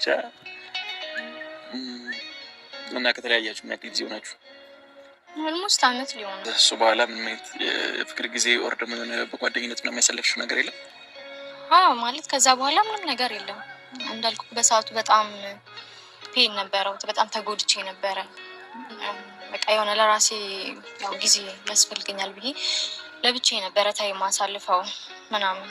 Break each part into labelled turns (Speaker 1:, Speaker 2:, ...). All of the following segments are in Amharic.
Speaker 1: ብቻ እና ከተለያያችሁ ምን ያክል ጊዜ ሆናችሁ?
Speaker 2: ኦልሞስት አመት ሊሆን ነው።
Speaker 1: እሱ በኋላ ምን አይነት የፍቅር ጊዜ ወር ደግሞ የሆነ በጓደኝነት ነው የሚያሳለፍሽው ነገር የለም?
Speaker 2: ማለት ከዛ በኋላ ምንም ነገር የለም። እንዳልኩ በሰዓቱ በጣም ፔን ነበረው። በጣም ተጎድቼ ነበረ። በቃ የሆነ ለራሴ ያው ጊዜ ያስፈልገኛል ብዬ ለብቻዬ ነበረ ታይም ማሳልፈው ምናምን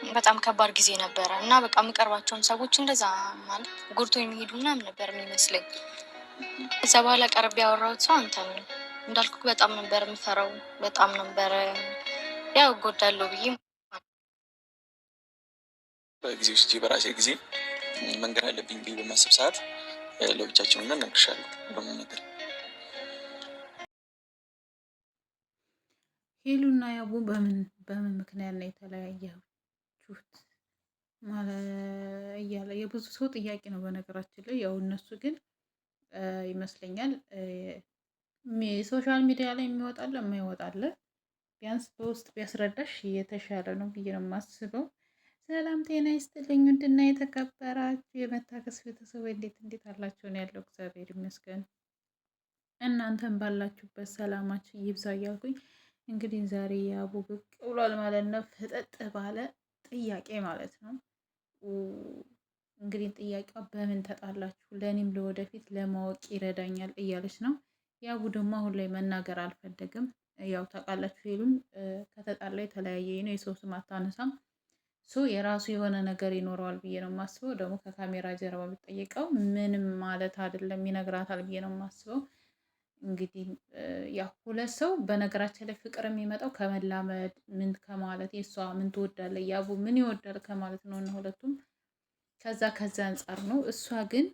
Speaker 2: በጣም ከባድ ጊዜ ነበረ እና በቃ የምቀርባቸውን ሰዎች እንደዛ ማለት ጎድቶ የሚሄዱ ምናምን ነበር የሚመስለኝ። ከዛ በኋላ ቀርቤ ያወራሁት ሰው አንተ ነው። እንዳልኩ በጣም ነበር የምፈራው። በጣም ነበረ ያው እጎዳለሁ ብዬ
Speaker 1: በጊዜ ውስጥ በራሴ ጊዜ መንገድ አለብኝ ብዬ በማሰብ ሰዓት ለብቻችን ሆነን እነግርሻለሁ ሁሉንም ነገር።
Speaker 3: ሄሉና ያቡ በምን ምክንያት ነው የተለያያችሁት እያለ የብዙ ሰው ጥያቄ ነው በነገራችን ላይ። ያው እነሱ ግን ይመስለኛል ሶሻል ሚዲያ ላይ የሚወጣለ የማይወጣለ ቢያንስ በውስጥ ቢያስረዳሽ የተሻለ ነው ብዬ ነው የማስበው። ሰላም ጤና ይስጥልኝ ውድና የተከበራችሁ የመታከስ ቤተሰብ እንዴት አላችሁ? ነው ያለው። እግዚአብሔር ይመስገን እናንተን ባላችሁበት ሰላማችሁ ይብዛ እያልኩኝ እንግዲህ ዛሬ ያቡ ብቅ ብሏል ማለት ነው። ፍጠጥ ባለ ጥያቄ ማለት ነው። እንግዲህ ጥያቄዋ በምን ተጣላችሁ ለእኔም ለወደፊት ለማወቅ ይረዳኛል እያለች ነው። ያቡ ደግሞ አሁን ላይ መናገር አልፈለግም። ያው ታውቃላችሁ ሄሉን ከተጣላ የተለያየ ነው። የሰው ስም አታነሳም። የራሱ የሆነ ነገር ይኖረዋል ብዬ ነው የማስበው። ደግሞ ከካሜራ ጀርባ የሚጠየቀው ምንም ማለት አይደለም ይነግራታል ብዬ ነው የማስበው። እንግዲህ ያው ሁለት ሰው በነገራችን ላይ ፍቅር የሚመጣው ከመላመድ ምን ከማለት የእሷ ምን ትወዳለህ ያቡ ምን ይወዳል ከማለት ነው እና ሁለቱም ከዛ አንጻር ነው። እሷ ግን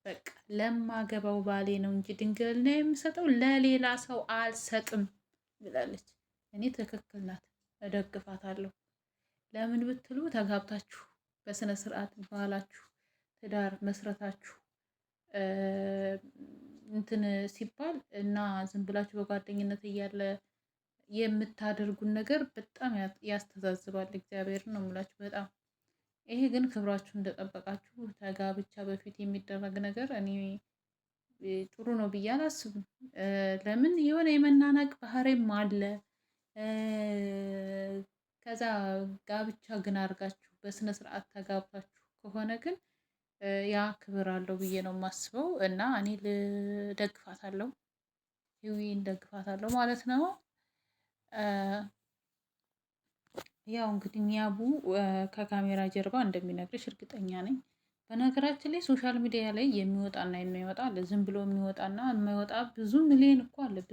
Speaker 3: በቃ ለማገባው ባሌ ነው እንጂ ድንግልና የምሰጠው ለሌላ ሰው አልሰጥም ብላለች። እኔ ትክክል ናት፣ እደግፋታለሁ። ለምን ብትሉ ተጋብታችሁ በስነ ስርዓት ባላችሁ ትዳር መስረታችሁ እንትን ሲባል እና ዝም ብላችሁ በጓደኝነት እያለ የምታደርጉን ነገር በጣም ያስተዛዝባል። እግዚአብሔርን ነው የምላችሁ በጣም ይሄ ግን ክብራችሁ እንደጠበቃችሁ ተጋብቻ በፊት የሚደረግ ነገር እኔ ጥሩ ነው ብዬ አላስብም። ለምን የሆነ የመናናቅ ባህሪም አለ። ከዛ ጋብቻ ግን አድርጋችሁ በስነ ስርዓት ተጋብታችሁ ከሆነ ግን ያ ክብር አለው ብዬ ነው የማስበው እና እኔ ልደግፋታለሁ፣ ህዊን ደግፋታለሁ ማለት ነው። ያው እንግዲህ ያቡ ከካሜራ ጀርባ እንደሚነግርሽ እርግጠኛ ነኝ። በነገራችን ላይ ሶሻል ሚዲያ ላይ የሚወጣና የማይወጣ አለ። ዝም ብሎ የሚወጣና የማይወጣ ብዙ ሚሊዮን እኮ አለ።